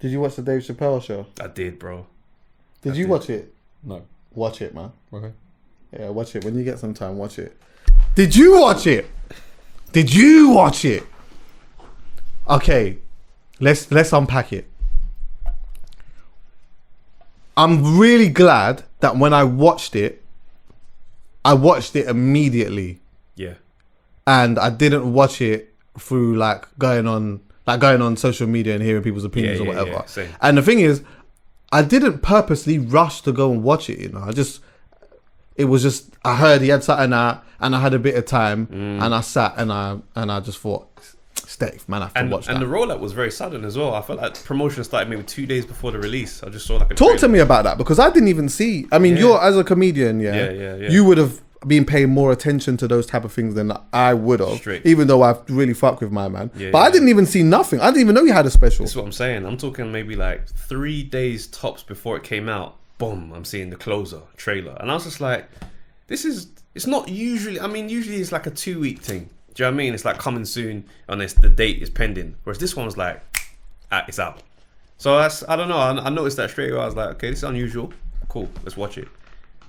Did you watch the Dave Chappelle show? I did, bro. Did you watch it? No. Watch it, man. Okay. Yeah, watch it. When you get some time, watch it. Did you watch it? Did you watch it? Okay, let's unpack it. I'm really glad that when I watched it immediately. Yeah. And I didn't watch it through going on social media and hearing people's opinions or whatever. Yeah, same. And the thing is, I didn't purposely rush to go and watch it, you know. I heard he had something out and I had a bit of time and I sat and I just thought, Steve, man, I have to watch that. And the rollout was very sudden as well. I felt like promotion started maybe 2 days before the release. I just saw like a Talk to me about that, because I didn't even see. I mean, you're as a comedian, you would have been paying more attention to those type of things than I would have. Straight. Even though I really fuck with my man. But I didn't even see nothing. I didn't even know you had a special. That's what I'm saying. I'm talking maybe like 3 days tops before it came out. Boom, I'm seeing the closer trailer. And I was just like, it's not usually, usually it's like a 2-week thing. Do you know what I mean? It's like coming soon and the date is pending. Whereas this one was like, it's out. So I don't know. I noticed that straight away. I was like, okay, this is unusual. Cool, let's watch it.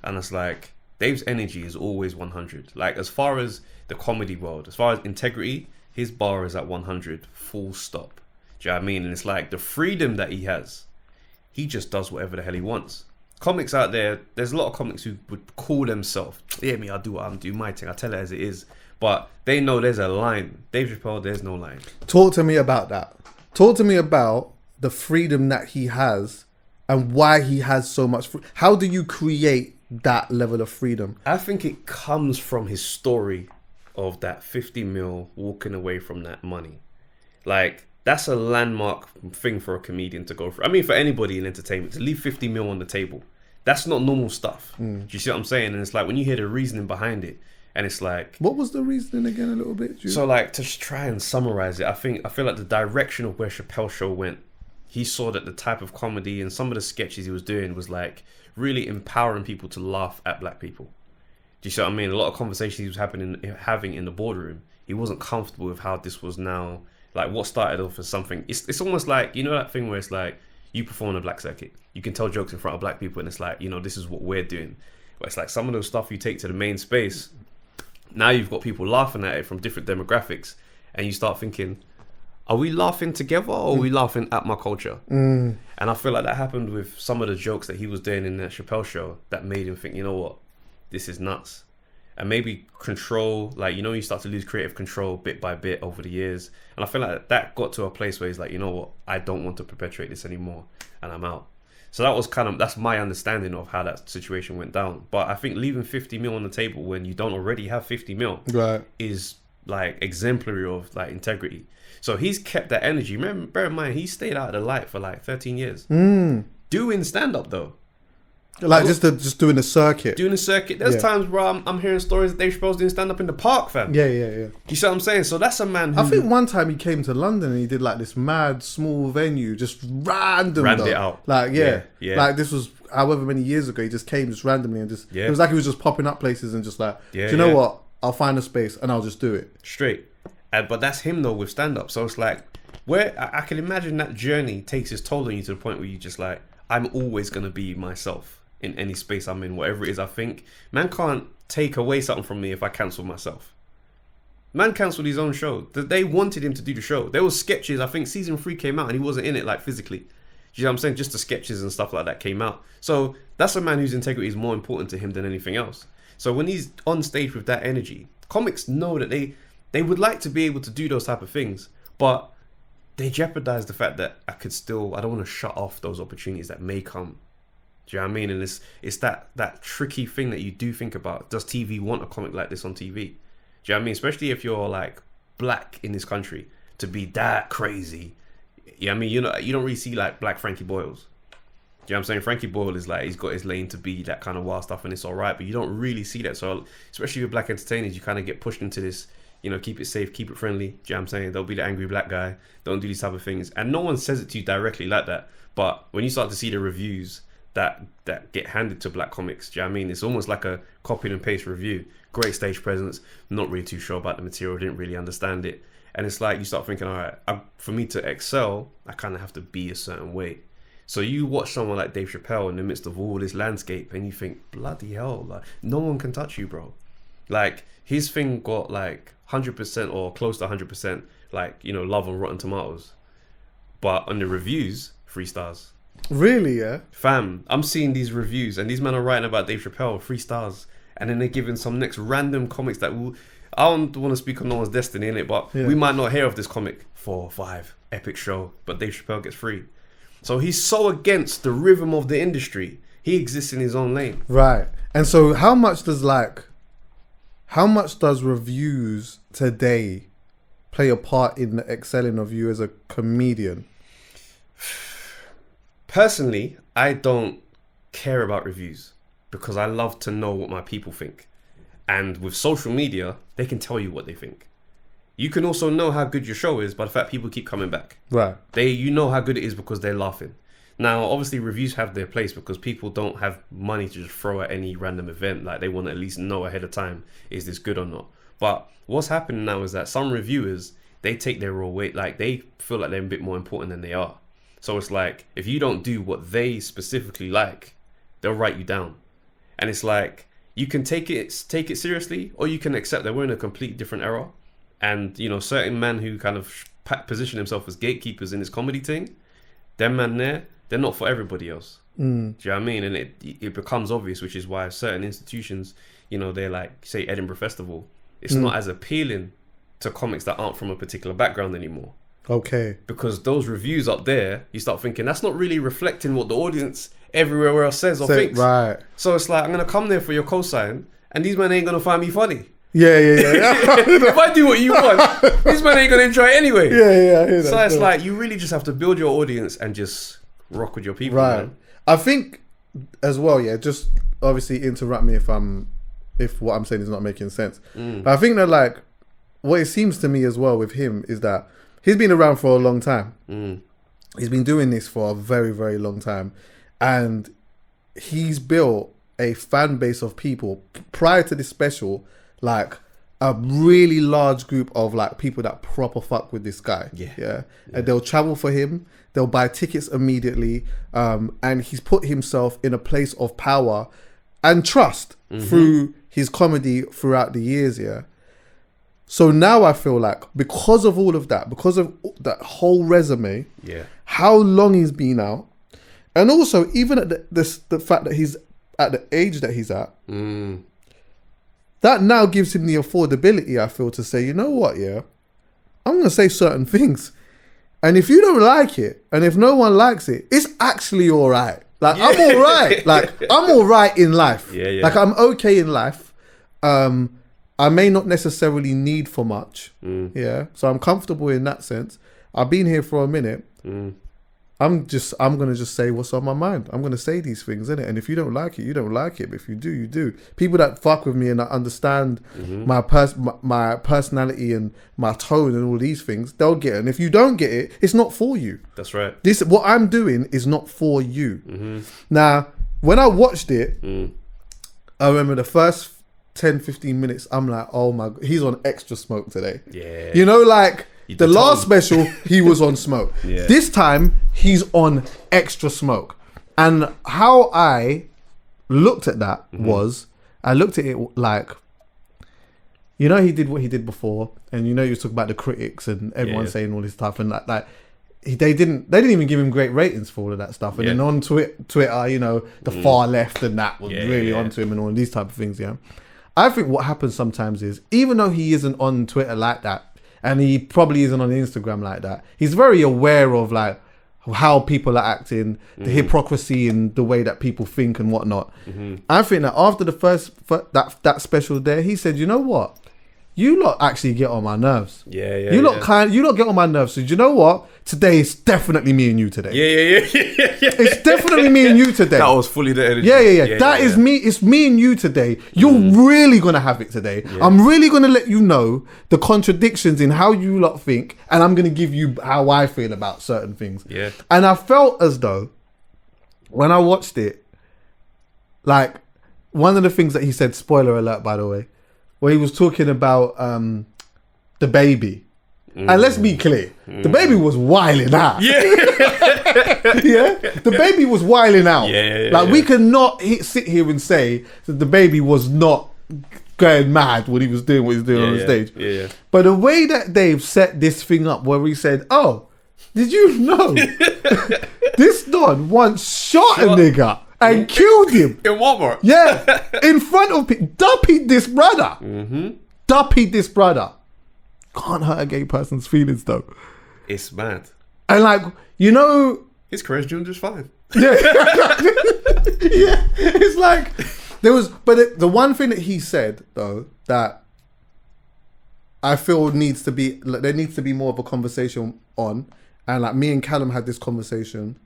And it's like, Dave's energy is always 100. Like, as far as the comedy world, as far as integrity, his bar is at 100, full stop. Do you know what I mean? And it's like the freedom that he has, he just does whatever the hell he wants. Comics out there's a lot of comics who would call themselves, yeah, me, I'll do what I'm doing, my thing, I tell it as it is. But they know there's a line. Dave Chappelle, there's no line. Talk to me about that. Talk to me about the freedom that he has and why he has so much. How do you create that level of freedom? I think it comes from his story of that 50 mil walking away from that money. Like, that's a landmark thing for a comedian to go through. I mean, for anybody in entertainment, to leave 50 mil on the table, that's not normal stuff. Do you see what I'm saying? And it's like, when you hear the reasoning behind it, and it's like, what was the reasoning again, a little bit? So like, to try and summarize it, I feel like the direction of where Chappelle's show went, he saw that the type of comedy and some of the sketches he was doing was like really empowering people to laugh at black people. Do you see what I mean? A lot of conversations he was having in the boardroom, he wasn't comfortable with how this was now, like what started off as something. It's almost like, you know that thing where it's like, you perform on a black circuit, you can tell jokes in front of black people, and it's like, you know, this is what we're doing. But it's like some of those stuff you take to the main space, now you've got people laughing at it from different demographics, and you start thinking, are we laughing together or are we laughing at my culture? And I feel like that happened with some of the jokes that he was doing in that Chappelle show that made him think, you know what, this is nuts. And maybe control, like, you know, you start to lose creative control bit by bit over the years. And I feel like that got to a place where he's like, you know what, I don't want to perpetuate this anymore, and I'm out. So that's my understanding of how that situation went down. But I think leaving 50 mil on the table when you don't already have 50 mil is like exemplary of like integrity. So he's kept that energy. Remember, bear in mind, he stayed out of the light for like 13 years. Doing stand-up though. Like just doing a circuit. Doing a circuit. There's times where I'm hearing stories that Dave Chappelle's doing stand-up in the park, fam. Yeah. You see what I'm saying? So that's a man who... I think one time he came to London and he did like this mad small venue, just random. Ran it out. Like, yeah. Like this was however many years ago. He just came just randomly and just... It was like he was just popping up places and just like, do you know what? I'll find a space and I'll just do it. Straight. But that's him though with stand-up. So it's like, where I can imagine that journey takes its toll on you to the point where you just like, I'm always going to be myself in any space I'm in, whatever it is I think. Man can't take away something from me if I cancel myself. Man cancelled his own show. They wanted him to do the show. There was sketches, I think season 3 came out and he wasn't in it like physically. You know what I'm saying? Just the sketches and stuff like that came out. So that's a man whose integrity is more important to him than anything else. So when he's on stage with that energy, comics know that they would like to be able to do those type of things, but they jeopardize the fact that I don't want to shut off those opportunities that may come. Do you know what I mean? And it's that tricky thing that you do think about. Does TV want a comic like this on TV? Do you know what I mean? Especially if you're like black in this country, to be that crazy. Yeah, I mean, you don't really see like black Frankie Boyles. Do you know what I'm saying? Frankie Boyle is like, he's got his lane to be that kind of wild stuff and it's all right, but you don't really see that. So especially with black entertainers, you kind of get pushed into this, you know, keep it safe, keep it friendly. Do you know what I'm saying? They'll be the angry black guy. Don't do these type of things. And no one says it to you directly like that. But when you start to see the reviews that get handed to black comics, do you know what I mean? It's almost like a copy and paste review. Great stage presence, not really too sure about the material, didn't really understand it. And it's like you start thinking, all right, for me to excel, I kind of have to be a certain way. So you watch someone like Dave Chappelle in the midst of all this landscape, and you think, bloody hell, like no one can touch you, bro. Like his thing got like 100% or close to 100%, like, you know, love on Rotten Tomatoes, but on the reviews, 3 stars. Really? Yeah. Fam, I'm seeing these reviews, and these men are writing about Dave Chappelle, 3 stars, and then they're giving some next random comics that I don't want to speak on no one's destiny in it, but we might not hear of this comic 4 or 5 epic show, but Dave Chappelle gets 3. So he's so against the rhythm of the industry. He exists in his own lane. Right. And so how much does reviews today play a part in the excelling of you as a comedian? Personally, I don't care about reviews because I love to know what my people think. And with social media, they can tell you what they think. You can also know how good your show is by the fact people keep coming back. Right. You know how good it is because they're laughing. Now, obviously, reviews have their place because people don't have money to just throw at any random event. Like, they want to at least know ahead of time, is this good or not? But what's happening now is that some reviewers, they take their raw weight. Like, they feel like they're a bit more important than they are. So it's like, if you don't do what they specifically like, they'll write you down. And it's like, you can take it seriously, or you can accept that we're in a completely different era. And, you know, certain men who kind of position themselves as gatekeepers in this comedy thing, them man there, they're not for everybody else. Do you know what I mean? And it becomes obvious, which is why certain institutions, you know, they're like, say, Edinburgh Festival, it's not as appealing to comics that aren't from a particular background anymore. Okay. Because those reviews up there, you start thinking, that's not really reflecting what the audience everywhere else says or thinks. Right. So it's like, I'm going to come there for your cosign, and these men ain't going to find me funny. Yeah. If I do what you want, these men ain't going to enjoy it anyway. Yeah, I hear that. So it's like, you really just have to build your audience and just rock with your people, right. man. I think as well, just obviously interrupt me if what I'm saying is not making sense. But I think that, like, what it seems to me as well with him is that he's been around for a long time. He's been doing this for a very, very long time. And he's built a fan base of people prior to this special, like a really large group of like people that proper fuck with this guy. Yeah. And they'll travel for him. They'll buy tickets immediately. And he's put himself in a place of power and trust through his comedy throughout the years. Yeah. So now I feel like because of all of that, because of that whole resume, how long he's been out, and also even at the fact that he's at the age that he's at, that now gives him the affordability, I feel, to say, you know what, I'm going to say certain things. And if you don't like it, and if no one likes it, it's actually all right. Like, I'm all right. Like, I'm all right in life. Like, I'm okay in life. I may not necessarily need for much. So I'm comfortable in that sense. I've been here for a minute. I'm gonna just say what's on my mind. I'm gonna say these things, innit? And if you don't like it, you don't like it. But if you do, you do. People that fuck with me and that understand my personality and my tone and all these things, they'll get it. And if you don't get it, it's not for you. That's right. What I'm doing is not for you. Now, when I watched it, I remember the first 10, 15 minutes, I'm like, oh my God, he's on extra smoke today. Yeah. You know, like, the last special, he was on smoke. This time, he's on extra smoke. And how I looked at that was, I looked at it like, you know, he did what he did before, and you know, he was talking about the critics and everyone saying all this stuff, and they didn't even give him great ratings for all of that stuff. And then on Twitter, you know, the far left and that was really onto him and all these type of things. I think what happens sometimes is, even though he isn't on Twitter like that, and he probably isn't on Instagram like that, he's very aware of like how people are acting, the hypocrisy and the way that people think and whatnot. I think that after the first that special there, he said, you know what? You lot actually get on my nerves. You lot get on my nerves. So you know what? Today is definitely me and you today. It's definitely me and you today. That was fully the energy. That is me. It's me and you today. You're really gonna have it today. I'm really gonna let you know the contradictions in how you lot think, and I'm gonna give you how I feel about certain things. And I felt as though when I watched it, like, one of the things that he said, spoiler alert by the way, where he was talking about the baby. And let's be clear, the baby was wilding out. Yeah. Yeah, the baby was wilding out. Yeah, like we cannot sit here and say that the baby was not going mad when he was doing what he was doing on the stage. Yeah. But the way that Dave set this thing up, where he said, "Oh, did you know this Don once shot a nigga and killed him in Walmart? Yeah, in front of people. Duppied this brother. Duppied this brother. Can't hurt a gay person's feelings though. It's mad. And like, you know, His career's doing just fine. yeah, yeah. It's like there was, but the one thing that he said though that I feel there needs to be more of a conversation on, and like me and Callum had this conversation.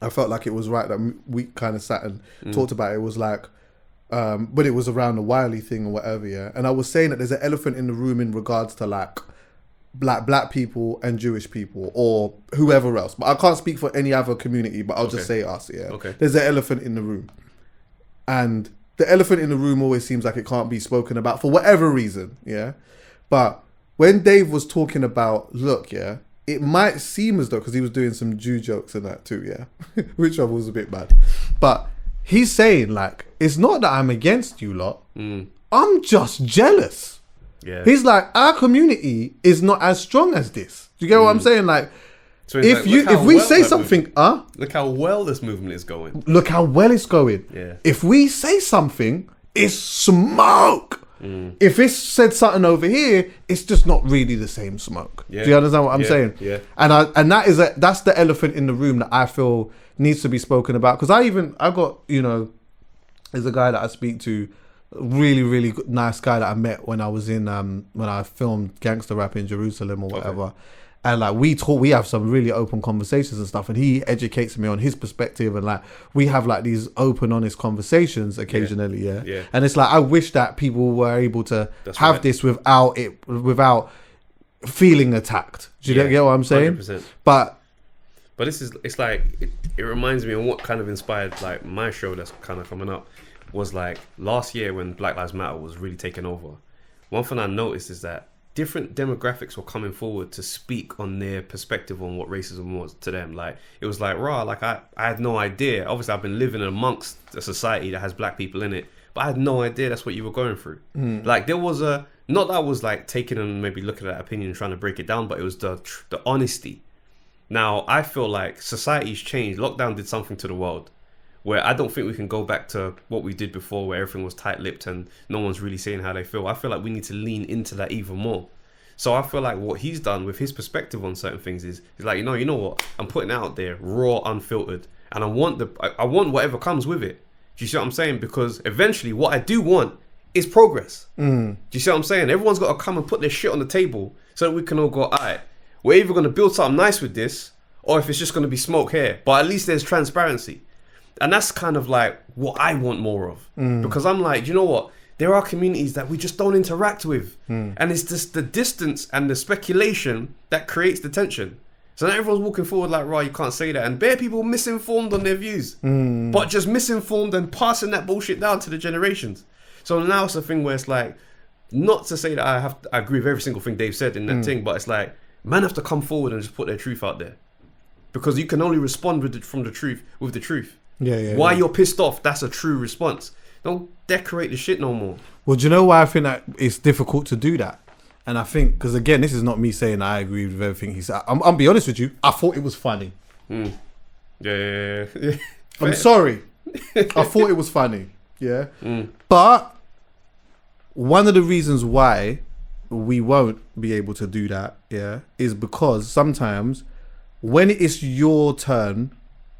I felt like it was right that we kind of sat and talked about it. It was like, but it was around the Wiley thing or whatever, yeah. And I was saying that there's an elephant in the room in regards to like black people and Jewish people or whoever else. But I can't speak for any other community, but I'll just say us, yeah. Okay. There's an elephant in the room. And the elephant in the room always seems like it can't be spoken about for whatever reason, yeah. But when Dave was talking about, look, yeah, it might seem as though, because he was doing some Jew jokes and that too, yeah, which I was a bit bad. But he's saying, like, it's not that I'm against you lot. I'm just jealous. Yeah. He's like, our community is not as strong as this. Do you get what I'm saying? Like, So if like, we say something, look how well this movement is going. look how well it's going. Yeah. If we say something, it's smoke. If it's said something over here, it's just not really the same smoke. Yeah. Do you understand what I'm saying? Yeah. And that's the elephant in the room that I feel needs to be spoken about. Because I got, you know, there's a guy that I speak to, really, really good, nice guy that I met when I was in when I filmed gangster rap in Jerusalem or whatever. Okay. And like we have some really open conversations and stuff, and he educates me on his perspective, and like we have like these open, honest conversations occasionally, yeah. And it's like I wish that people were able to have this without feeling attacked. Do you get what I'm saying? 100%. But it's like it reminds me of what kind of inspired like my show that's kind of coming up was like last year when Black Lives Matter was really taking over. One thing I noticed is that different demographics were coming forward to speak on their perspective on what racism was to them. Like it was like like I had no idea. Obviously I've been living amongst a society that has black people in it, but I had no idea that's what you were going through. Like there was not that I was like taking and maybe looking at that opinion and trying to break it down, but it was the honesty. Now I feel like society's changed. Lockdown did something to the world where I don't think we can go back to what we did before, where everything was tight-lipped and no one's really saying how they feel. I feel like we need to lean into that even more. So I feel like what he's done with his perspective on certain things is like, you know what? I'm putting it out there, raw, unfiltered, and I want whatever comes with it. Do you see what I'm saying? Because eventually, what I do want is progress. Do you see what I'm saying? Everyone's got to come and put their shit on the table so that we can all go, all right, we're either going to build something nice with this, or if it's just going to be smoke here. But at least there's transparency. And that's kind of like what I want more of. Because I'm like, you know what? There are communities that we just don't interact with. And it's just the distance and the speculation that creates the tension. So now everyone's walking forward like, right, you can't say that. And bare people misinformed on their views. But just misinformed and passing that bullshit down to the generations. So now it's a thing where it's like, not to say that I agree with every single thing Dave said in that thing, but it's like, man have to come forward and just put their truth out there. Because you can only respond with the truth. Why you're pissed off, that's a true response. Don't decorate the shit no more. Well, do you know why I think that it's difficult to do that? And I think, because again, this is not me saying I agree with everything he said. I'll be honest with you, I thought it was funny. Yeah. I'm sorry. I thought it was funny. Yeah. But one of the reasons why we won't be able to do that, yeah, is because sometimes when it is your turn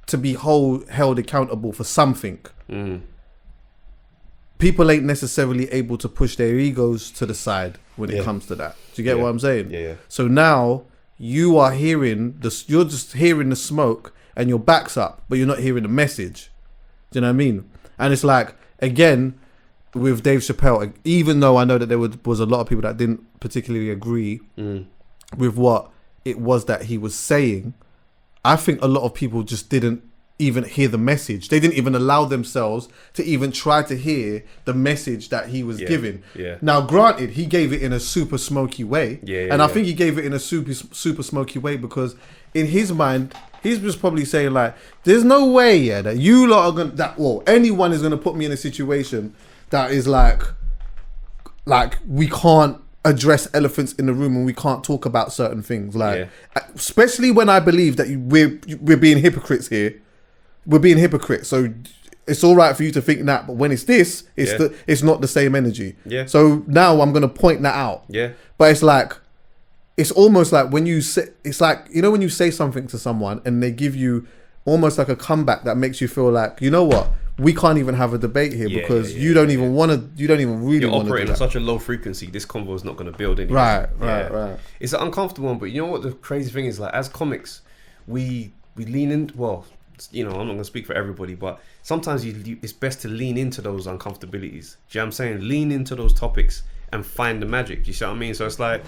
to be held accountable for something, people ain't necessarily able to push their egos to the side when it comes to that. Do you get what I'm saying? Yeah. So now you are hearing you're just hearing the smoke and your back's up, but you're not hearing the message. Do you know what I mean? And it's like, again, with Dave Chappelle, even though I know that there was a lot of people that didn't particularly agree with what it was that he was saying, I think a lot of people just didn't even hear the message. They didn't even allow themselves to even try to hear the message that he was giving. Yeah. Now, granted, he gave it in a super smoky way. And I think he gave it in a super smoky way because in his mind, he's just probably saying like, there's no way, that you lot are going to, anyone is going to put me in a situation that is like we can't address elephants in the room and we can't talk about certain things. Like, especially when I believe that we're being hypocrites here. We're being hypocrites, so it's all right for you to think that, but when it's this, it's not the same energy. Yeah. So now I'm gonna point that out. Yeah. But it's almost like when you say, it's like, you know, when you say something to someone and they give you almost like a comeback that makes you feel like, you know what, we can't even have a debate here because you don't even want to. You don't even really want to. You're operating at such a low frequency. This convo is not going to build anymore. Right. It's an uncomfortable one, but you know what the crazy thing is? Like, as comics, we lean in. Well, you know, I'm not going to speak for everybody, but sometimes it's best to lean into those uncomfortabilities. Do you know what I'm saying? Lean into those topics and find the magic. Do you see what I mean? So it's like,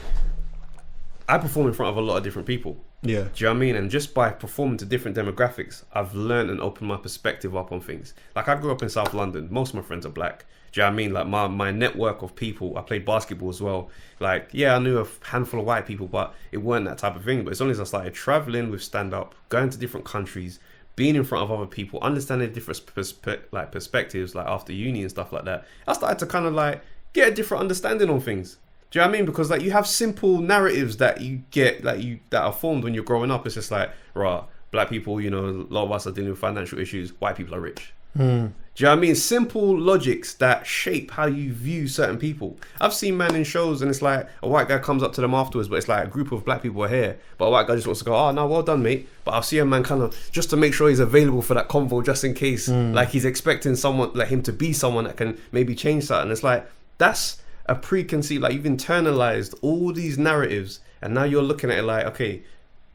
I perform in front of a lot of different people. Yeah. Do you know what I mean? And just by performing to different demographics, I've learned and opened my perspective up on things. Like, I grew up in South London. Most of my friends are black. Do you know what I mean? Like, my network of people, I played basketball as well. Like, yeah, I knew a handful of white people, but it weren't that type of thing. But as soon as I started traveling with stand-up, going to different countries, being in front of other people, understanding different perspectives, like after uni and stuff like that, I started to kind of like get a different understanding on things. Do you know what I mean? Because like, you have simple narratives that you get, that are formed when you're growing up. It's just like, right, black people, you know, a lot of us are dealing with financial issues. White people are rich. Do you know what I mean? Simple logics that shape how you view certain people. I've seen man in shows and it's like a white guy comes up to them afterwards, but it's like a group of black people are here, but a white guy just wants to go, oh no, well done mate. But I'll see a man kind of just to make sure he's available for that convo just in case, like he's expecting someone like him to be someone that can maybe change something. It's like, that's a preconceived, like you've internalized all these narratives and now you're looking at it like, okay,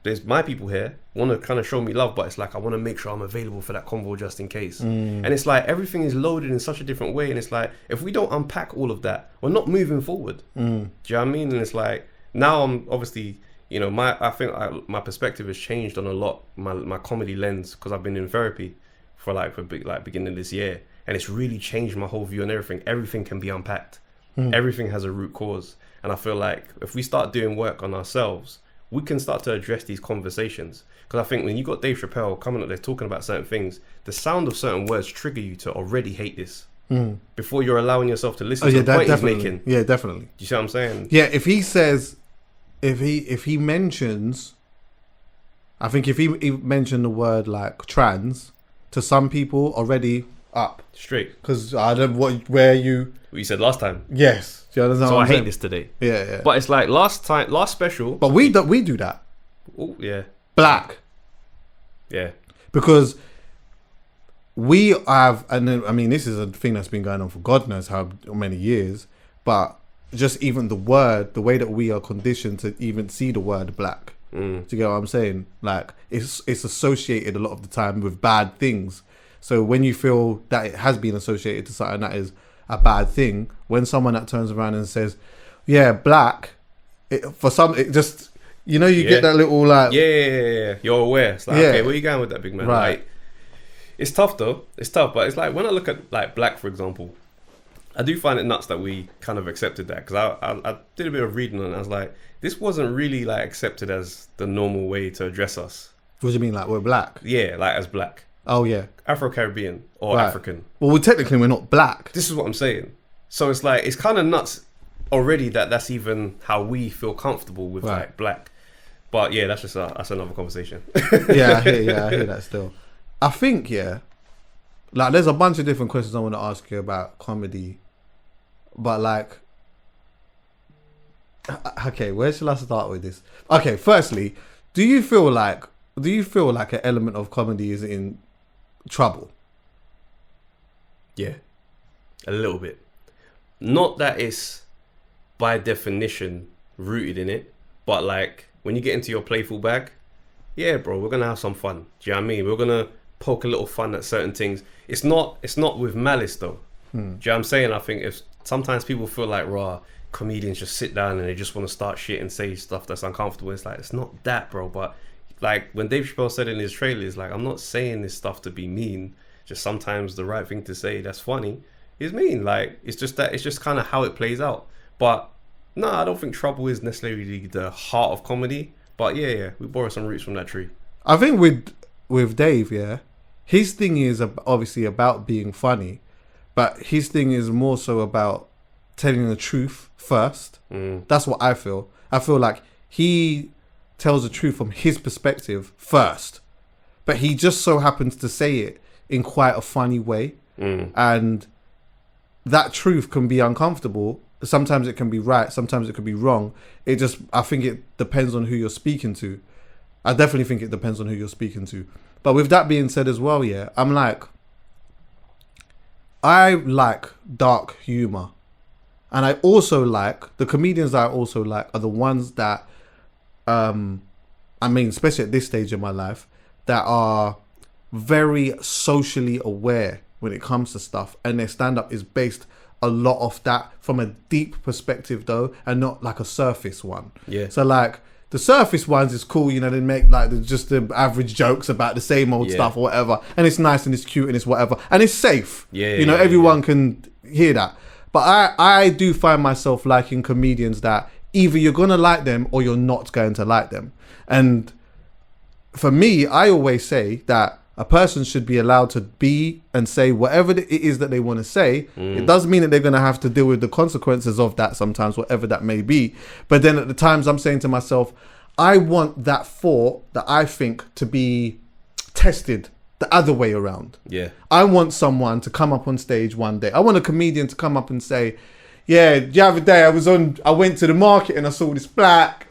there's my people here want to kind of show me love, but it's like, I want to make sure I'm available for that convo just in case. And it's like, everything is loaded in such a different way. And it's like, if we don't unpack all of that, we're not moving forward. Do you know what I mean? And it's like, now I'm obviously, you know, I think my perspective has changed on a lot, my comedy lens, because I've been in therapy for beginning of this year. And it's really changed my whole view on everything. Everything can be unpacked. Everything has a root cause. And I feel like if we start doing work on ourselves, we can start to address these conversations. Because I think when you got Dave Chappelle coming up there talking about certain things, the sound of certain words trigger you to already hate this before you're allowing yourself to listen to the point he's making. Yeah, definitely. Do you see what I'm saying? Yeah, if he says, if he mentions, I think if he mentioned the word like trans, to some people already up straight. Because I don't what you said last time. Yes. Do you understand? So I hate this today. Yeah. But it's like last special. But we do that. Oh yeah. Black. Yeah. Because we have, and then, I mean, this is a thing that's been going on for God knows how many years. But just even the word, the way that we are conditioned to even see the word black. Do you get what I'm saying? Like it's associated a lot of the time with bad things. So when you feel that it has been associated to something that is a bad thing, when someone that turns around and says, yeah, black, for some, it just, you know, you get that little like... Yeah. You're aware. It's like, okay, where are you going with that, big man? Right. Like, it's tough though. It's tough, but it's like, when I look at like black, for example, I do find it nuts that we kind of accepted that. Because I did a bit of reading on it and I was like, this wasn't really like accepted as the normal way to address us. What do you mean, like we're black? Yeah, like as black. Oh yeah, Afro-Caribbean or African. Well, technically we're not black. This is what I'm saying. So it's like, it's kind of nuts already that that's even how we feel comfortable with like black. But yeah, that's another conversation. I hear that still. I think like there's a bunch of different questions I want to ask you about comedy, but like, okay, where shall I start with this? Okay, firstly, do you feel like an element of comedy is in trouble? Yeah, a little bit. Not that it's by definition rooted in it, but like when you get into your playful bag, yeah, bro, we're gonna have some fun. Do you know what I mean? We're gonna poke a little fun at certain things. It's not with malice though. Do you know what I'm saying? I think if sometimes people feel like comedians just sit down and they just want to start shit and say stuff that's uncomfortable. It's like, it's not that, bro, but like when Dave Chappelle said in his trailers, like, I'm not saying this stuff to be mean. Just sometimes the right thing to say that's funny is mean. Like, it's just kind of how it plays out. But no, I don't think trouble is necessarily the heart of comedy. But yeah, we borrow some roots from that tree. I think with Dave, yeah, his thing is obviously about being funny, but his thing is more so about telling the truth first. That's what I feel. I feel like he tells the truth from his perspective first, but he just so happens to say it in quite a funny way. And that truth can be uncomfortable. Sometimes it can be right, sometimes it could be wrong. I think it depends on who you're speaking to. I definitely think it depends on who you're speaking to. But with that being said as well, yeah, I like dark humor. And I also like, the comedians that I also like are the ones that, especially at this stage in my life, that are very socially aware when it comes to stuff. And their stand-up is based a lot off that from a deep perspective though, and not like a surface one. Yeah. So like the surface ones is cool, you know, they make like just the average jokes about the same old stuff or whatever, and it's nice and it's cute and it's whatever and it's safe. Everyone can hear that. But I do find myself liking comedians that either you're gonna like them or you're not going to like them. And for me, I always say that a person should be allowed to be and say whatever it is that they want to say. It doesn't mean that they're going to have to deal with the consequences of that sometimes, whatever that may be. But then at the times I'm saying to myself, I want that thought that I think to be tested the other way around. Yeah. I want someone to come up on stage one day. I want a comedian to come up and say, yeah, the other day I went to the market and I saw this black,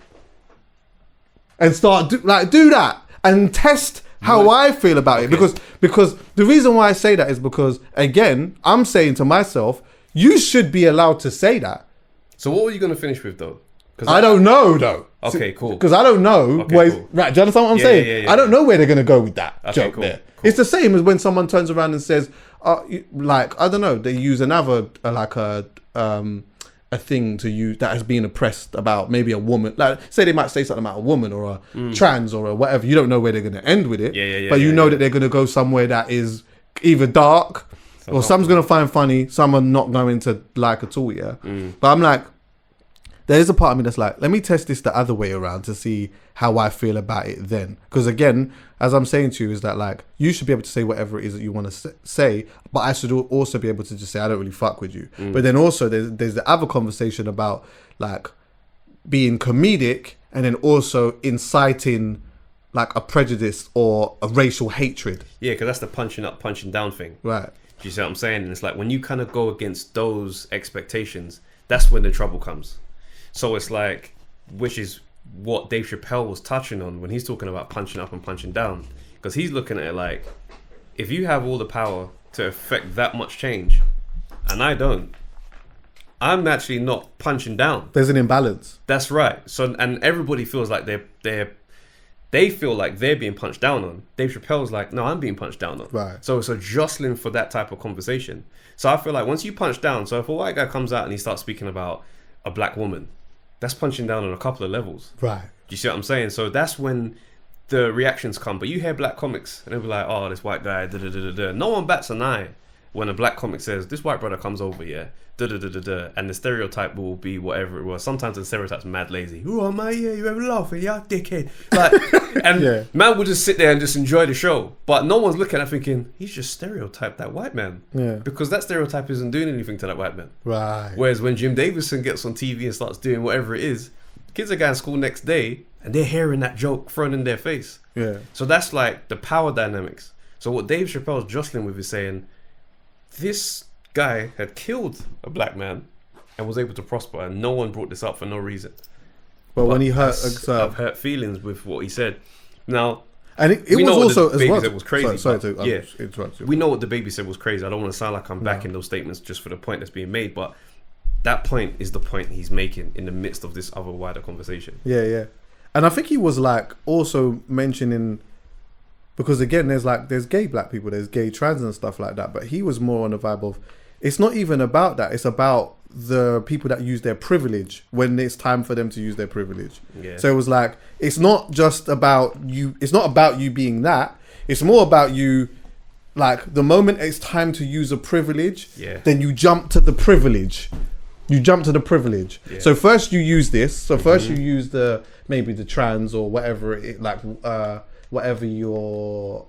and do that and test how I feel about it. Because the reason why I say that is because, again, I'm saying to myself, you should be allowed to say that. So what were you going to finish with though? I don't know though. Okay, cool. Because I don't know. Okay, cool. Right, do you understand what I'm saying? I don't know where they're going to go with that joke there. Cool. It's the same as when someone turns around and says, like, I don't know, they use another, a thing to use that has been oppressed about maybe a woman. Like, say they might say something about a woman or a trans or a whatever. You don't know where they're going to end with it. But you know that they're going to go somewhere that is either dark or some's going to find funny, some are not going to like at all, yeah? But I'm like, there is a part of me that's like, let me test this the other way around to see how I feel about it then. Because again, as I'm saying to you, is that like, you should be able to say whatever it is that you want to say, but I should also be able to just say, I don't really fuck with you. But then also there's the other conversation about like being comedic and then also inciting like a prejudice or a racial hatred. Yeah, because that's the punching up, punching down thing. Right. Do you see what I'm saying? And it's like when you kind of go against those expectations, that's when the trouble comes. So it's like, which is what Dave Chappelle was touching on when he's talking about punching up and punching down. Because he's looking at it like, if you have all the power to affect that much change, and I don't, I'm actually not punching down. There's an imbalance. That's right. So, and everybody feels like they feel like they're being punched down on. Dave Chappelle's like, no, I'm being punched down on. Right. So it's a jostling for that type of conversation. So I feel like once you punch down, so if a white guy comes out and he starts speaking about a black woman, that's punching down on a couple of levels. Right. Do you see what I'm saying? So that's when the reactions come. But you hear black comics and they'll be like, oh, this white guy, da da da da da. No one bats an eye when a black comic says, this white brother comes over, yeah, da da da da da. And the stereotype will be whatever it was. Sometimes the stereotype's mad lazy. Oh, my, yeah, you ever laughing, yeah, dickhead. Like, and man will just sit there and just enjoy the show. But no one's looking at thinking, he's just stereotyped that white man. Yeah. Because that stereotype isn't doing anything to that white man. Right. Whereas when Jim Davidson gets on TV and starts doing whatever it is, kids are going to school next day and they're hearing that joke thrown in their face. Yeah. So that's like the power dynamics. So what Dave Chappelle's jostling with is saying, this guy had killed a black man and was able to prosper, and no one brought this up for no reason. But when he hurt, I've hurt feelings with what he said. Now, and it was also as well. Said was crazy. Sorry to interrupt you. We know what the baby said was crazy. I don't want to sound like I'm backing those statements just for the point that's being made, but that point is the point he's making in the midst of this other wider conversation. Yeah, yeah. And I think he was like also mentioning, because again, there's gay black people, there's gay trans and stuff like that, but he was more on the vibe of, it's not even about that. It's about the people that use their privilege when it's time for them to use their privilege. Yeah. So it was like, it's not just about you. It's not about you being that. It's more about you. Like the moment it's time to use a privilege, then you jump to the privilege. You jump to the privilege. Yeah. So first you use this. So first you use maybe the trans or whatever whatever your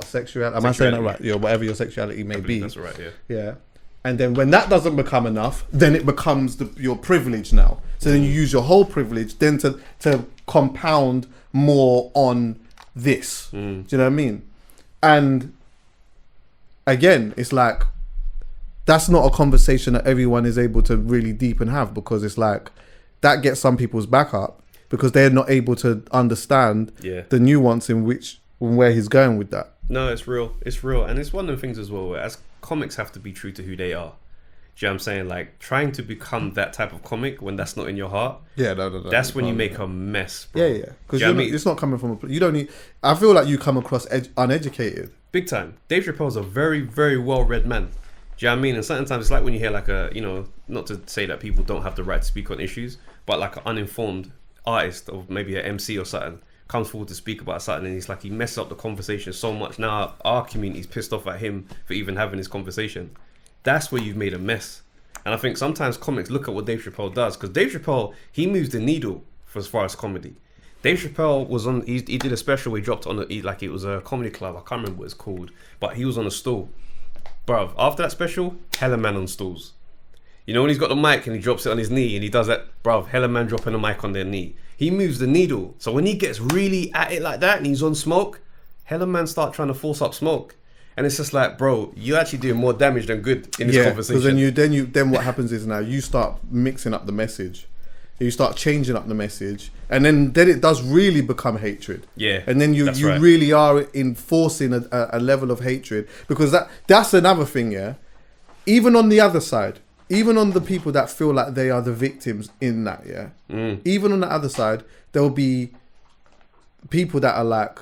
sexuality. Am I saying that right? Yeah, whatever your sexuality may be. That's right. Yeah. Yeah. And then when that doesn't become enough, then it becomes your privilege now. So then you use your whole privilege then to compound more on this. Do you know what I mean? And again, it's like, that's not a conversation that everyone is able to really deep and have, because it's like, that gets some people's back up because they're not able to understand the nuance in where he's going with that. No, it's real. It's real. And it's one of the things as well, where as comics have to be true to who they are. Do you know what I'm saying? Like, trying to become that type of comic when that's not in your heart. Yeah, no. That's when you make a mess, bro. Yeah. Because it's not coming from you don't need. I feel like you come across uneducated. Big time. Dave Chappelle's a very, very well-read man. Do you know what I mean? And sometimes it's like when you hear like not to say that people don't have the right to speak on issues, but like an uninformed artist or maybe an MC or something comes forward to speak about something, and he's like, he messes up the conversation so much. Now our community's pissed off at him for even having this conversation. That's where you've made a mess. And I think sometimes comics look at what Dave Chappelle does, because Dave Chappelle, he moves the needle for as far as comedy. Dave Chappelle was on, he did a special where he dropped on like it was a comedy club, I can't remember what it's called, but he was on a stool. Bruv, after that special, hella man on stools. You know when he's got the mic and he drops it on his knee and he does that, bruv, hella man dropping the mic on their knee. He moves the needle. So when he gets really at it like that and he's on smoke, hella man start trying to force up smoke. And it's just like, bro, you're actually doing more damage than good in this conversation. Because then what happens is now you start mixing up the message. You start changing up the message, and then it does really become hatred. Yeah, and then you right. really are enforcing a level of hatred, because that's another thing. Yeah, even on the other side, even on the people that feel like they are the victims in that. Yeah, even on the other side, there will be people that are like,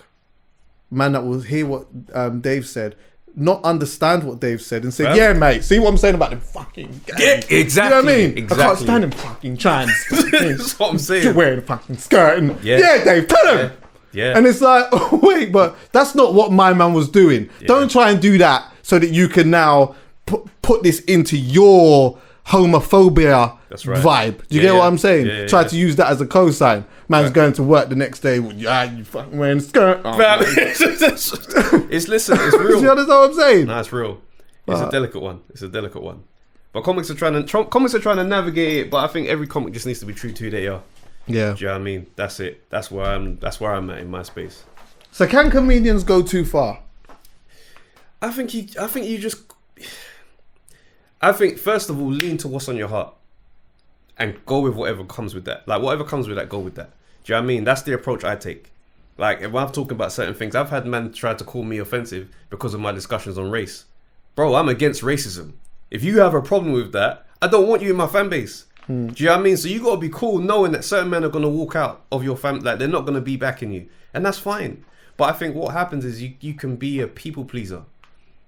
man, that will hear what Dave said, not understand what Dave said, and say, well, yeah, mate, see what I'm saying about them fucking gays. Yeah, exactly. You know what I mean? Exactly. I can't stand them fucking trans. That's what I'm saying. You're wearing a fucking skirt. And, yeah, Dave, tell him. Yeah. And it's like, oh, wait, but that's not what my man was doing. Yeah. Don't try and do that so that you can now put this into your homophobia vibe. Do you get what I'm saying? Yeah, try to use that as a cosign. Man's going to work the next day. You fucking wearing a skirt. Oh, it's real. Do you understand what I'm saying? Nah, it's real. It's a delicate one. But comics are trying to navigate it. But I think every comic just needs to be true to who they are. Yeah. Do you know what I mean? That's it. That's where I'm at in my space. So can comedians go too far? I think first of all, lean to what's on your heart and go with whatever comes with that. Like whatever comes with that, go with that. Do you know what I mean? That's the approach I take. Like if I'm talking about certain things, I've had men try to call me offensive because of my discussions on race. Bro, I'm against racism. If you have a problem with that, I don't want you in my fan base. Do you know what I mean? So you got to be cool knowing that certain men are going to walk out of your family, like they're not going to be backing you. And that's fine. But I think what happens is you can be a people pleaser.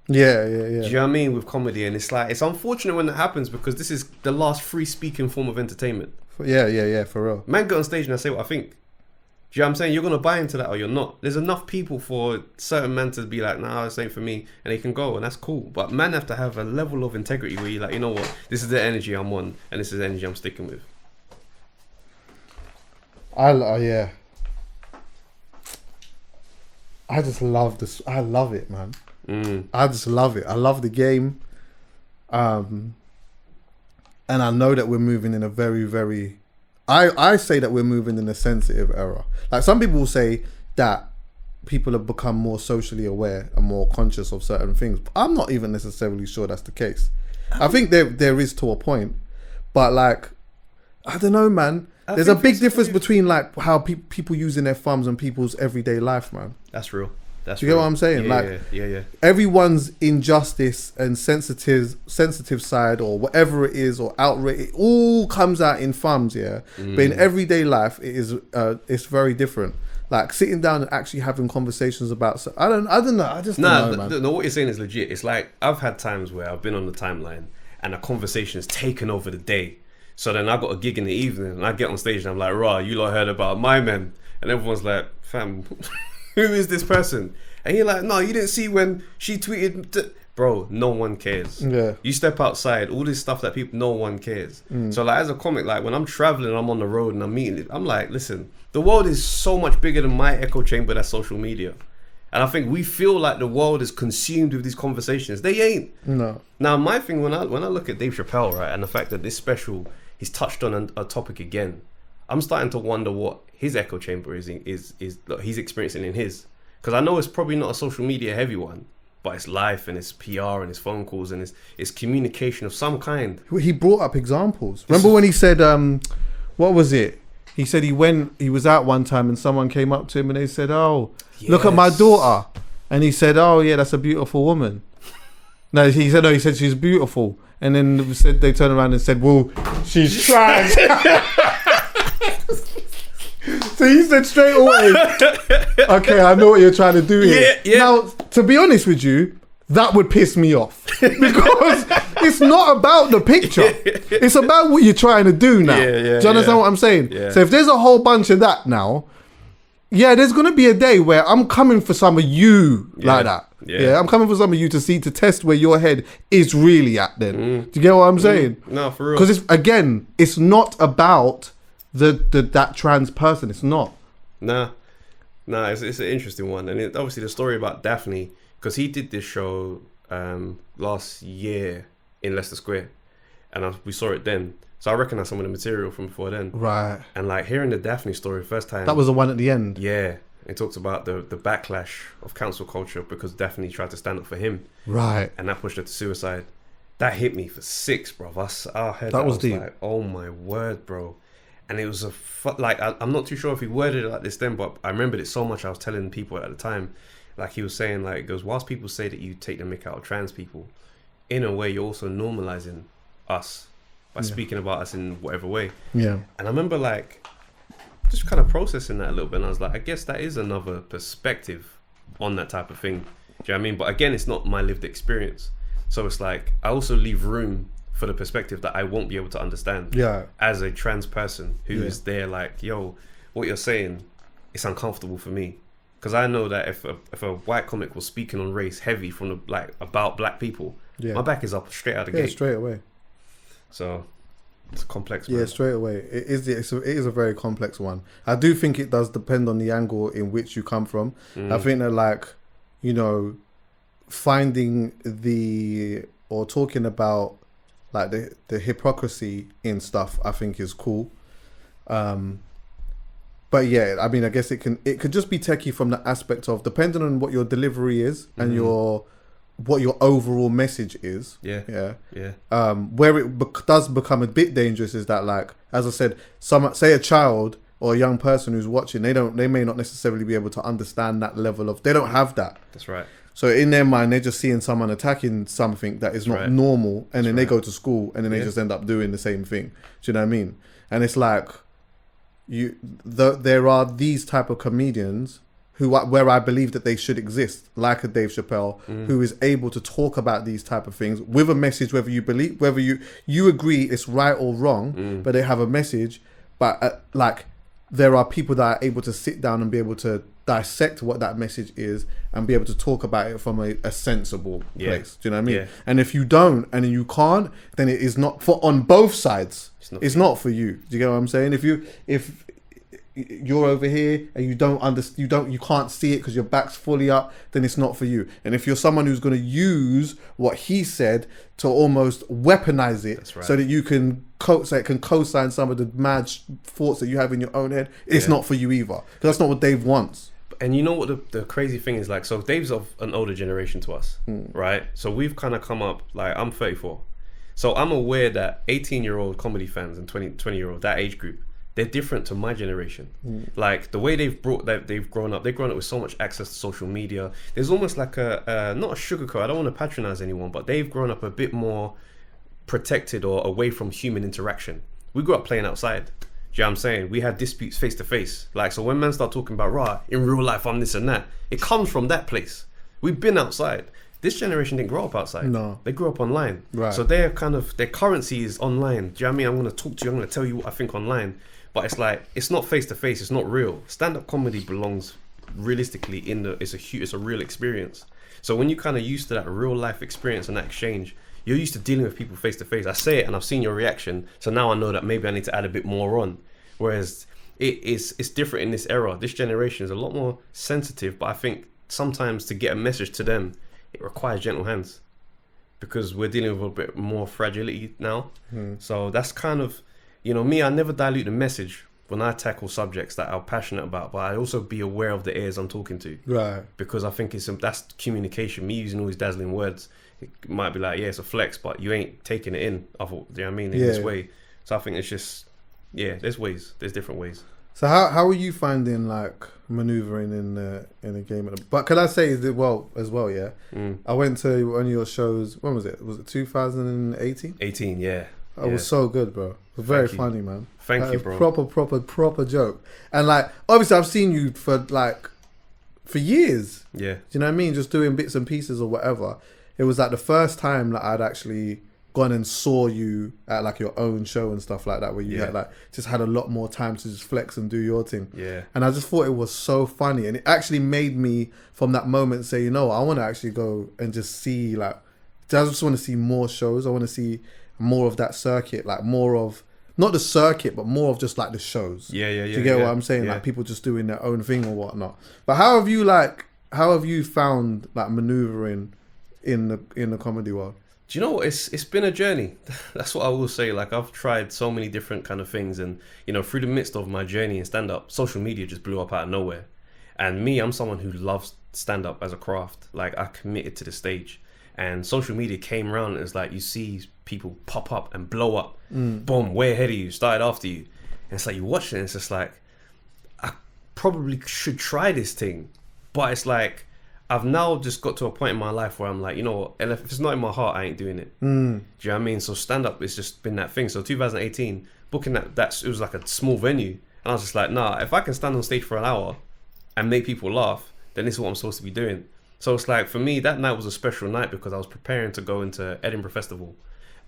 Yeah. Do you know what I mean? With comedy, and it's like, it's unfortunate when that happens because this is the last free speaking form of entertainment. Yeah, for real. Man, go on stage and I say what I think. Do you know what I'm saying? You're going to buy into that or you're not. There's enough people for certain men to be like, nah, this ain't for me, and they can go, and that's cool. But men have to have a level of integrity where you're like, you know what? This is the energy I'm on, and this is the energy I'm sticking with. Yeah. I just love this. I love it, man. I just love it. I love the game. And I know that we're moving in a very, very... I say that we're moving in a sensitive era. Like some people will say that people have become more socially aware and more conscious of certain things. But I'm not even necessarily sure that's the case. I think there is to a point. But like, I don't know, man. There's a big difference between like how people using their thumbs and people's everyday life, man. That's real. Do you get what I'm saying? Yeah. Everyone's injustice and sensitive side or whatever it is or outrage, it all comes out in thumbs, yeah. But in everyday life, it's very different. like sitting down and actually having conversations about. So I don't know. I just don't know, man. No, what you're saying is legit. It's like I've had times where I've been on the timeline and a conversation is taken over the day. So then I got a gig in the evening and I get on stage and I'm like, "Rah, you lot heard about my men?" And everyone's like, "Fam, who is this person?" And you're like, "No, you didn't see when she tweeted." Bro, no one cares. Yeah. You step outside, all this stuff that people, no one cares. So like as a comic, like when I'm traveling, I'm on the road and I'm meeting, I'm like, listen, the world is so much bigger than my echo chamber that's social media. And I think we feel like the world is consumed with these conversations. They ain't. No. Now my thing when I look at Dave Chappelle, right, and the fact that this special, he's touched on a topic again, I'm starting to wonder what his echo chamber is he's experiencing in his. Because I know it's probably not a social media heavy one, but it's life and it's PR and it's phone calls and it's communication of some kind. He brought up examples. Remember when he said, what was it? He said he was out one time and someone came up to him and they said, "Oh, look at my daughter." And he said, "Oh yeah, that's a beautiful woman." He said she's beautiful. And then they turned around and said, "Well, she's trans." So he said straight away, "Okay, I know what you're trying to do here." Yeah. Now, to be honest with you, that would piss me off because it's not about the picture. It's about what you're trying to do now. Do you understand what I'm saying? Yeah. So if there's a whole bunch of that now, there's going to be a day where I'm coming for some of you like that. Yeah, I'm coming for some of you to test where your head is really at then. Do you get what I'm saying? No, for real. Because it's not about that trans person. It's not. Nah, it's an interesting one. And obviously the story about Daphne, because he did this show last year in Leicester Square, and we saw it then. So I recognize some of the material from before then. Right. And like hearing the Daphne story first time. That was the one at the end. Yeah. It talks about the backlash of cancel culture because Daphne tried to stand up for him. Right. And that pushed her to suicide. That hit me for 6, bro. I heard that was deep. Like, oh my word, bro. And it was I'm not too sure if he worded it like this then, but I remembered it so much. I was telling people at the time, like he was saying, like, it goes, whilst people say that you take the mick out of trans people, in a way you're also normalizing us by speaking about us in whatever way. Yeah. And I remember like just kind of processing that a little bit, and I was like, I guess that is another perspective on that type of thing. Do you know what I mean? But again, it's not my lived experience. So it's like I also leave room for the perspective that I won't be able to understand. Yeah. As a trans person who is there, like, yo, what you're saying, it's uncomfortable for me. Because I know that if a white comic was speaking on race heavy from about black people, my back is up straight out the gate. Straight away. So it's a complex. Yeah, straight away. It is a very complex one. I do think it does depend on the angle in which you come from. I think that, like, you know, finding or talking about like the hypocrisy in stuff, I think is cool. But yeah, I mean, I guess it could just be techie from the aspect of, depending on what your delivery is and what your overall message is. Yeah. Where it does become a bit dangerous is that, like, as I said, say a child or a young person who's watching, they may not necessarily be able to understand that level of, they don't have that. That's right. So in their mind, they're just seeing someone attacking something that is not normal, and then they go to school and then they just end up doing the same thing. Do you know what I mean? And it's like, there are these type of comedians where I believe that they should exist, like a Dave Chappelle, who is able to talk about these type of things with a message, whether you agree it's right or wrong, but they have a message. But like, there are people that are able to sit down and be able to dissect what that message is and be able to talk about it from a sensible place. Do you know what I mean? Yeah. And if you don't and you can't, then it is not for, on both sides. It's not for you. Do you get what I'm saying? If you're over here and you can't see it because your back's fully up, then it's not for you. And if you're someone who's going to use what he said to almost weaponize it, so that you can co-sign some of the mad thoughts that you have in your own head, it's not for you either, because that's not what Dave wants. And you know what the crazy thing is, like, so Dave's of an older generation to us, right? So we've kind of come up, like, I'm 34, so I'm aware that 18-year-old comedy fans and 20-year-old, that age group, they're different to my generation. Like, the way they've grown up with so much access to social media. There's almost like not a sugarcoat, I don't want to patronize anyone, but they've grown up a bit more protected or away from human interaction. We grew up playing outside. Do you know what I'm saying? We had disputes face to face. Like, so when men start talking about, right, in real life, I'm this and that, it comes from that place. We've been outside. This generation didn't grow up outside. No. They grew up online. Right. So their currency is online. Do you know what I mean? I'm going to talk to you. I'm going to tell you what I think online. But it's like, it's not face to face. It's not real. Stand-up comedy belongs realistically it's a real experience. So when you kind of used to that real life experience and that exchange, you're used to dealing with people face to face. I say it and I've seen your reaction, so now I know that maybe I need to add a bit more on. Whereas it's different in this era. This generation is a lot more sensitive, but I think sometimes to get a message to them, it requires gentle hands, because we're dealing with a bit more fragility now. So that's kind of, me, I never dilute the message when I tackle subjects that I'm passionate about, but I also be aware of the ears I'm talking to. Right. Because I think that's communication. Me using all these dazzling words, it might be like, yeah, it's a flex, but you ain't taking it in. Do you know what I mean? In this way. So I think it's just, there's different ways. So how are you finding like maneuvering in the game? But can I say as well, yeah? I went to one of your shows. When was it? Was it 2018? 18, yeah. It was so good, bro. It was very funny, man. Thank you, bro. Proper joke. And like, obviously, I've seen you for years. Yeah. Do you know what I mean? Just doing bits and pieces or whatever. It was like the first time that I'd actually gone and saw you at like your own show and stuff like that, where you had like just had a lot more time to just flex and do your thing. Yeah. And I just thought it was so funny, and it actually made me from that moment say, I want to actually go and just see I just want to see more shows. I want to see more of that circuit, like more of not the circuit, but more of just like the shows. Yeah. Do you get what I'm saying? Like people just doing their own thing or whatnot. But how have you found like maneuvering in the comedy world? Do you know what? It's been a journey. That's what I will say. Like, I've tried so many different kind of things, and through the midst of my journey in stand-up, social media just blew up out of nowhere. And me, I'm someone who loves stand-up as a craft. Like, I committed to the stage, and social media came around, and it's like you see people pop up and blow up, boom, way ahead of you, started after you, and it's like you watch it, and it's just like, I probably should try this thing, but it's like, I've now just got to a point in my life where I'm like, and if it's not in my heart, I ain't doing it. Do you know what I mean? So stand-up has just been that thing. So 2018, booking it was like a small venue. And I was just like, nah, if I can stand on stage for an hour and make people laugh, then this is what I'm supposed to be doing. So it's like, for me, that night was a special night because I was preparing to go into Edinburgh Festival,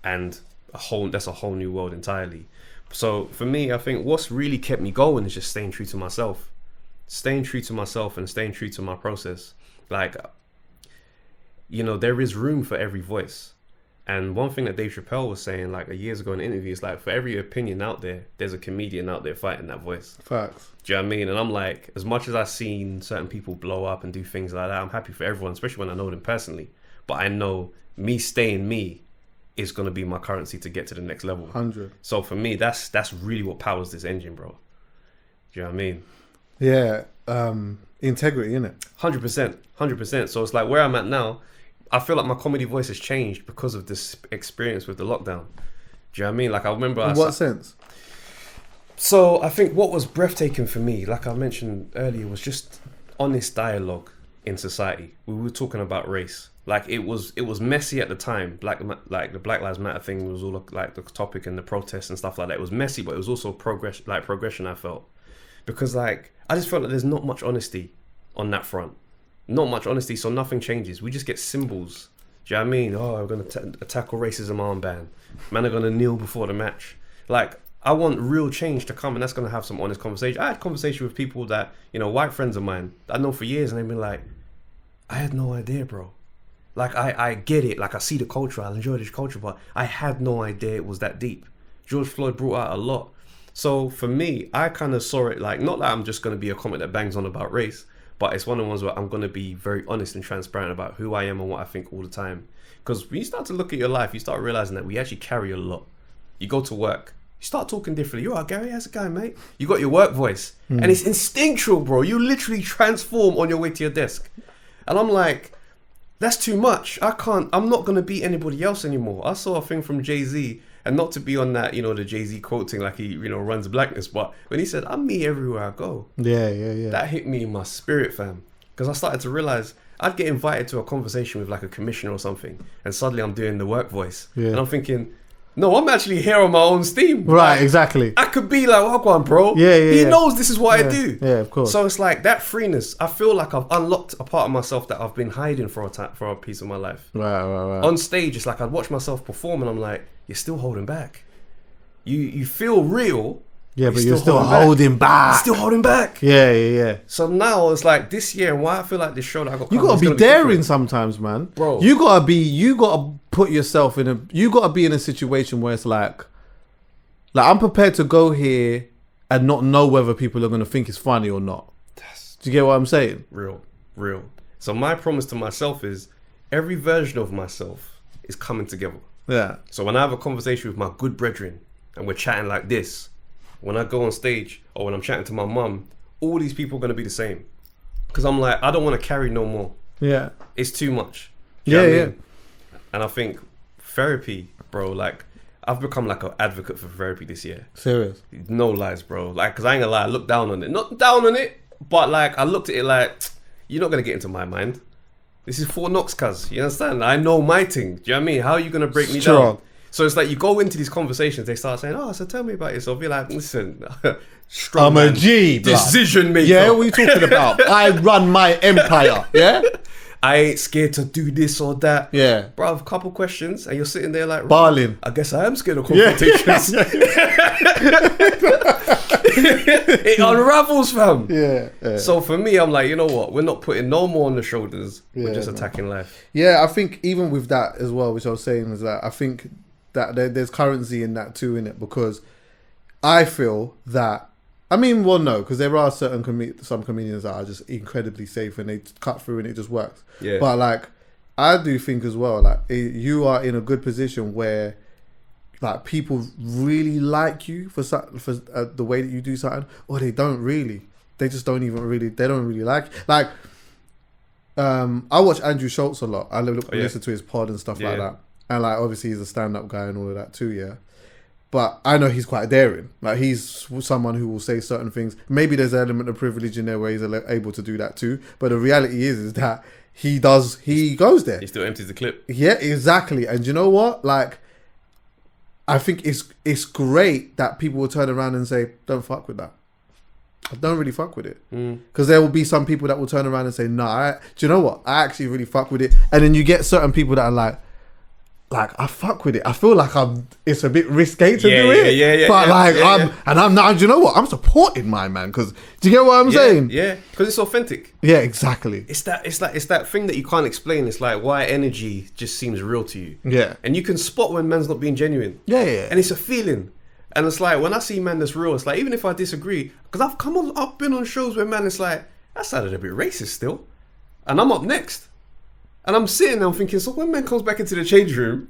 and that's a whole new world entirely. So for me, I think what's really kept me going is just staying true to myself. Staying true to myself and staying true to my process. Like, there is room for every voice. And one thing that Dave Chappelle was saying like years ago in an interview is like, for every opinion out there, there's a comedian out there fighting that voice. Facts. Do you know what I mean? And I'm like, as much as I've seen certain people blow up and do things like that, I'm happy for everyone, especially when I know them personally. But I know me staying me is going to be my currency to get to the next level. 100. So for me, that's really what powers this engine, bro. Do you know what I mean? Yeah. Integrity, innit? 100%. So it's like where I'm at now, I feel like my comedy voice has changed because of this experience with the lockdown. Do you know what I mean? Like, I remember... In what sense? So I think what was breathtaking for me, like I mentioned earlier, was just honest dialogue in society. We were talking about race. Like, it was messy at the time. Like the Black Lives Matter thing was all like the topic and the protests and stuff like that. It was messy, but it was also progression, I felt. Because like, I just felt like there's not much honesty on that front. Not much honesty, so nothing changes. We just get symbols. Do you know what I mean? Oh, we're going to tackle racism armband. Man are going to kneel before the match. Like, I want real change to come, and that's going to have some honest conversation. I had conversation with people that, white friends of mine that I know for years, and they've been like, I had no idea, bro. Like, I get it. Like, I see the culture. I enjoy this culture, but I had no idea it was that deep. George Floyd brought out a lot. So for me, I kind of saw it like, not that I'm just going to be a comic that bangs on about race, but it's one of the ones where I'm going to be very honest and transparent about who I am and what I think all the time. Because when you start to look at your life, you start realizing that we actually carry a lot. You go to work, you start talking differently. You're right, Gary, how's it going, mate? You got your work voice. And it's instinctual, bro. You literally transform on your way to your desk. And I'm like, that's too much. I'm not going to be anybody else anymore. I saw a thing from Jay-Z, and not to be on that, the Jay-Z quote thing, like he, runs blackness, but when he said, I'm me everywhere I go. Yeah. That hit me in my spirit, fam. Because I started to realize I'd get invited to a conversation with like a commissioner or something, and suddenly I'm doing the work voice. Yeah. And I'm thinking, no, I'm actually here on my own steam. Right, Like, exactly. I could be like, oh, go on, bro. Yeah, He knows this is what I do. Yeah, of course. So it's like that freeness. I feel like I've unlocked a part of myself that I've been hiding for a piece of my life. Right. On stage, it's like I'd watch myself perform and I'm like, you're still holding back. You feel real. Yeah, but you're still holding back. Still holding back. Yeah. So now it's like this year, and why I feel like this show that I got. You gotta be daring sometimes, man. Bro. You gotta put yourself you gotta be in a situation where it's like I'm prepared to go here and not know whether people are gonna think it's funny or not. Do you get what I'm saying? Real. So my promise to myself is every version of myself is coming together. Yeah. So when I have a conversation with my good brethren and we're chatting like this, when I go on stage or when I'm chatting to my mum, all these people are going to be the same. Because I'm like, I don't want to carry no more. Yeah. It's too much. Do you know what I mean? Yeah. And I think therapy, bro, like, I've become like an advocate for therapy this year. Serious. No lies, bro. Like, because I ain't gonna lie, I looked down on it. Not down on it, but like, I looked at it like, you're not going to get into my mind. This is Fort Knox, cuz. You understand? I know my thing. Do you know what I mean? How are you going to break me down? So it's like you go into these conversations, they start saying, oh, so tell me about yourself. You're like, listen, strong I'm a G, blood. Decision maker. Yeah, what are you talking about? I run my empire, yeah? I ain't scared to do this or that. Yeah. Bro, a couple questions and you're sitting there like, Barling. I guess I am scared of confrontations. It unravels, fam. Yeah. So for me, I'm like, you know what? We're not putting no more on the shoulders. We're just man. attacking life. Yeah, I think even with that as well, which I was saying is that I think that there's currency in that too, in it, because I feel that, I mean, well, no, because there are certain some comedians that are just incredibly safe and they cut through and it just works. Yeah. But like, I do think as well, like, you are in a good position where like people really like you for the way that you do something, or they don't really. They just don't even really. They don't really like. Like, I watch Andrew Schultz a lot. I listen to his pod and stuff like that. And like, obviously, he's a stand-up guy and all of that too. Yeah. But I know he's quite daring. Like, he's someone who will say certain things. Maybe there's an element of privilege in there where he's able to do that too. But the reality is that he goes there. He still empties the clip. Yeah, exactly. And you know what? Like, I think it's great that people will turn around and say, don't fuck with that. I don't really fuck with it. Because there will be some people that will turn around and say, nah, do you know what? I actually really fuck with it. And then you get certain people that are like, I fuck with it. I feel like it's a bit risque to do it. But I'm now, do you know what? I'm supporting my man. Because, do you get what I'm saying? Yeah, because it's authentic. Yeah, exactly. It's that thing that you can't explain. It's like why energy just seems real to you. Yeah. And you can spot when man's not being genuine. Yeah. And it's a feeling. And it's like, when I see man that's real, it's like, even if I disagree, because I've been on shows where man, it's like, that sounded a bit racist still. And I'm up next. And I'm sitting there thinking, so when man comes back into the change room,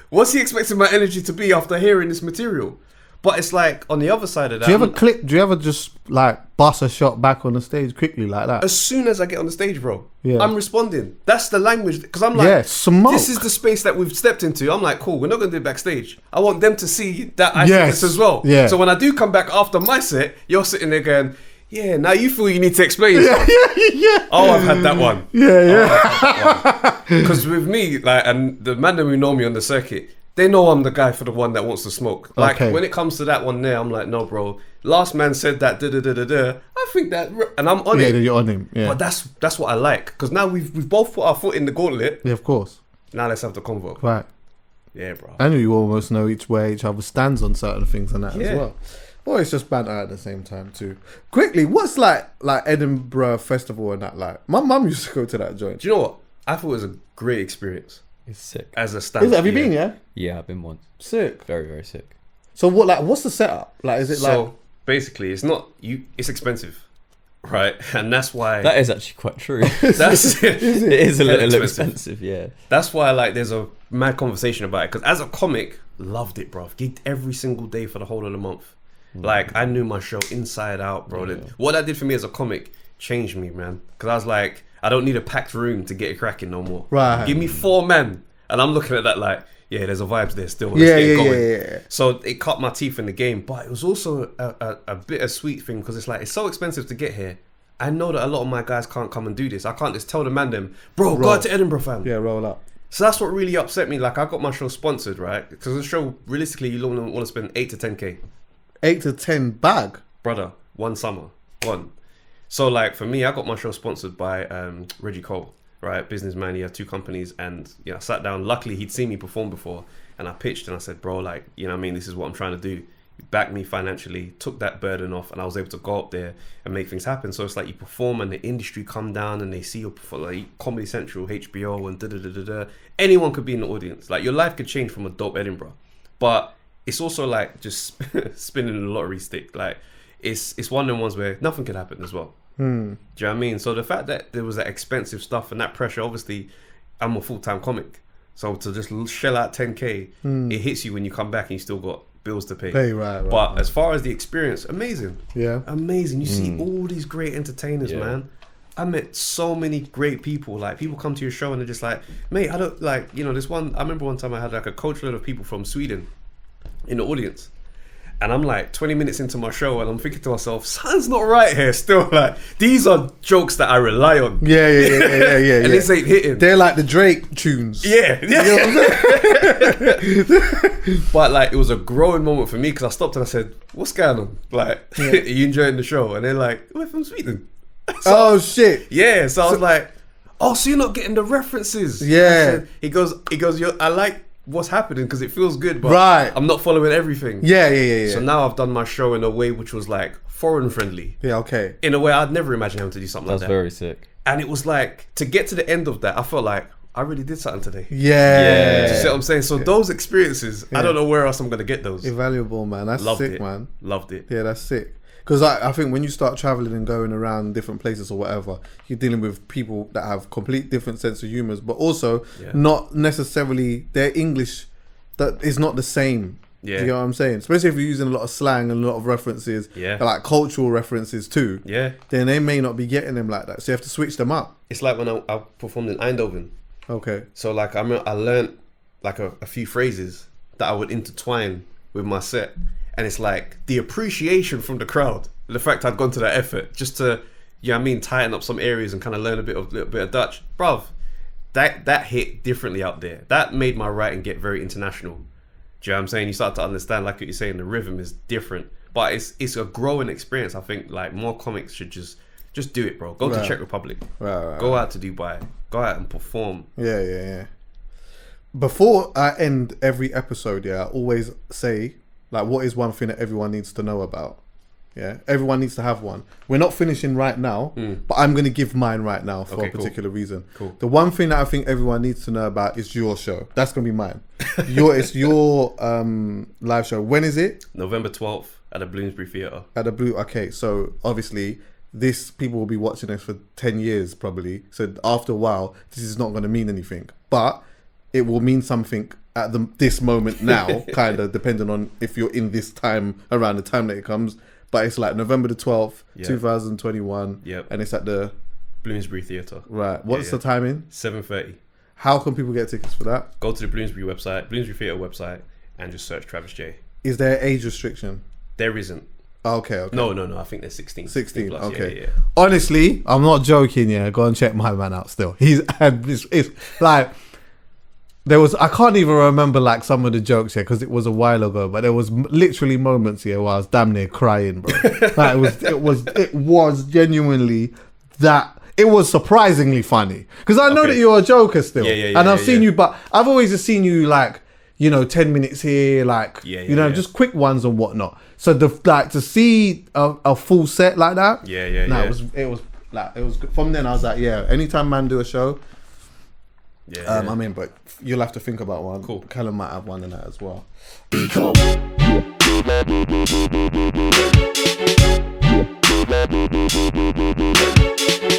what's he expecting my energy to be after hearing this material? But it's like, on the other side of that... Do you ever just, like, bust a shot back on the stage quickly like that? As soon as I get on the stage, bro, yeah. I'm responding. That's the language. Because I'm like, this is the space that we've stepped into. I'm like, cool, we're not going to do it backstage. I want them to see that I see this as well. Yeah. So when I do come back after my set, you're sitting there going... Yeah, now you feel you need to explain. Yeah. Oh, I've had that one. Yeah. Because with me, like, and the man that who know me on the circuit, they know I'm the guy for the one that wants to smoke. Like, when it comes to that one there, I'm like, no, bro. Last man said that, I think that, and I'm on it. Yeah, you're on him. Yeah. But that's what I like. Because now we've both put our foot in the gauntlet. Yeah, of course. Now let's have the convo. Right. Yeah, bro. And you almost know where each other stands on certain things and that as well. Or it's just banter at the same time too. Quickly, what's like Edinburgh Festival and that like? My mum used to go to that joint. Do you know what? I thought it was a great experience. It's sick. As a stand. Have you been? Yeah. Yeah, I've been once. Sick. Very, very sick. So what's the setup? Like, is it like? So basically, it's not you. It's expensive, right? And that's why. That is actually quite true. That's it is a little expensive. Yeah. That's why there's a mad conversation about it. Because as a comic, loved it, bro. Gigged every single day for the whole of the month. Like, I knew my show inside out, bro. Yeah. What that did for me as a comic changed me, man. Because I was like, I don't need a packed room to get it cracking no more. Right. Give me 4 men. And I'm looking at that like, yeah, there's a vibes there still. Let's get it going. Yeah. So it cut my teeth in the game. But it was also a bittersweet thing because it's like, it's so expensive to get here. I know that a lot of my guys can't come and do this. I can't just tell the man them, bro, go out to Edinburgh, fam. Yeah, roll up. So that's what really upset me. Like, I got my show sponsored, right? Because the show, realistically, you don't want to spend 8 to 10K. 8 to 10 bag. Brother, one summer. One. So, like, for me, I got my show sponsored by Reggie Cole, right? Businessman, he had 2 companies. And, you know, I sat down. Luckily, he'd seen me perform before. And I pitched and I said, bro, like, you know what I mean? This is what I'm trying to do. He backed me financially, took that burden off, and I was able to go up there and make things happen. So it's like you perform and the industry come down and they see you perform, like Comedy Central, HBO, and da-da-da-da-da. Anyone could be in the audience. Like, your life could change from a dope Edinburgh. But it's also like just spinning the lottery stick. Like, it's one of them ones where nothing could happen as well. Do you know what I mean? So the fact that there was that expensive stuff and that pressure, obviously, I'm a full-time comic. So to just shell out 10K, it hits you when you come back and you still got bills to pay. Right. But as far as the experience, amazing. Yeah. Amazing. You see all these great entertainers, man. I met so many great people. Like, people come to your show and they're just like, mate, I don't like, you know, this one, I remember one time I had like a coachload of people from Sweden in the audience. And I'm like 20 minutes into my show and I'm thinking to myself, something's not right here still. Like, these are jokes that I rely on. Yeah. And this ain't hitting. They're like the Drake tunes. Yeah. You know what I'm saying? But like, it was a growing moment for me because I stopped and I said, what's going on? Like, are you enjoying the show? And they're like, we're from Sweden. Oh shit. Yeah. So I was like, oh, so you're not getting the references. Yeah. He goes, I like what's happening because it feels good, but right. I'm not following everything. Yeah. So now I've done my show in a way which was like foreign friendly. Yeah, okay. In a way I'd never imagine having to do something like that. That's very sick. And it was like, to get to the end of that, I felt like I really did something today. Yeah. You see what I'm saying? So those experiences, I don't know where else I'm going to get those. Invaluable, man. That's sick, it. man. Loved it. Yeah, that's sick. Because I think when you start traveling and going around different places or whatever, you're dealing with people that have complete different sense of humors, but also not necessarily their English that is not the same. Yeah. You know what I'm saying? Especially if you're using a lot of slang and a lot of references, like cultural references too. Yeah. Then they may not be getting them like that. So you have to switch them up. It's like when I performed in Eindhoven. Okay. So like I learned like a few phrases that I would intertwine with my set. And it's like the appreciation from the crowd, the fact I'd gone to that effort just to, you know what I mean, tighten up some areas and kind of learn a little bit of Dutch. Bruv, that hit differently out there. That made my writing get very international. Do you know what I'm saying? You start to understand, like what you're saying, the rhythm is different. But it's a growing experience. I think like more comics should just do it, bro. Go to Czech Republic. Go out to Dubai. Go out and perform. Yeah. Before I end every episode, I always say, like, what is one thing that everyone needs to know about? Yeah, everyone needs to have one. We're not finishing right now, but I'm going to give mine right now for a particular reason. Cool. The one thing that I think everyone needs to know about is your show. That's going to be mine. It's your live show. When is it? November 12th at the Bloomsbury Theatre. At the Blue. Okay, so obviously this people will be watching this for 10 years probably. So after a while, this is not going to mean anything, but it will mean something at this moment now, kind of depending on if you're in this time, around the time that it comes. But it's like November the 12th, 2021. Yep. And it's at the Bloomsbury Theatre. Right. What's the timing? 7:30. How can people get tickets for that? Go to the Bloomsbury website, Bloomsbury Theatre website, and just search Travis J. Is there age restriction? There isn't. Okay. No. I think they're 16. 16. Plus. Okay. Yeah. Honestly, I'm not joking. Yeah, go and check my man out. Still, it's like. I can't even remember like some of the jokes here because it was a while ago, but there was literally moments here where I was damn near crying, bro. Like it was genuinely that. It was surprisingly funny because I know that you're a joker still, and I've seen you, but I've always just seen you like 10 minutes here, like just quick ones and whatnot. So to see a full set like that, it was good. From then I was like, anytime man do a show. I'm in, but you'll have to think about one. Cool. Callum might have one in that as well.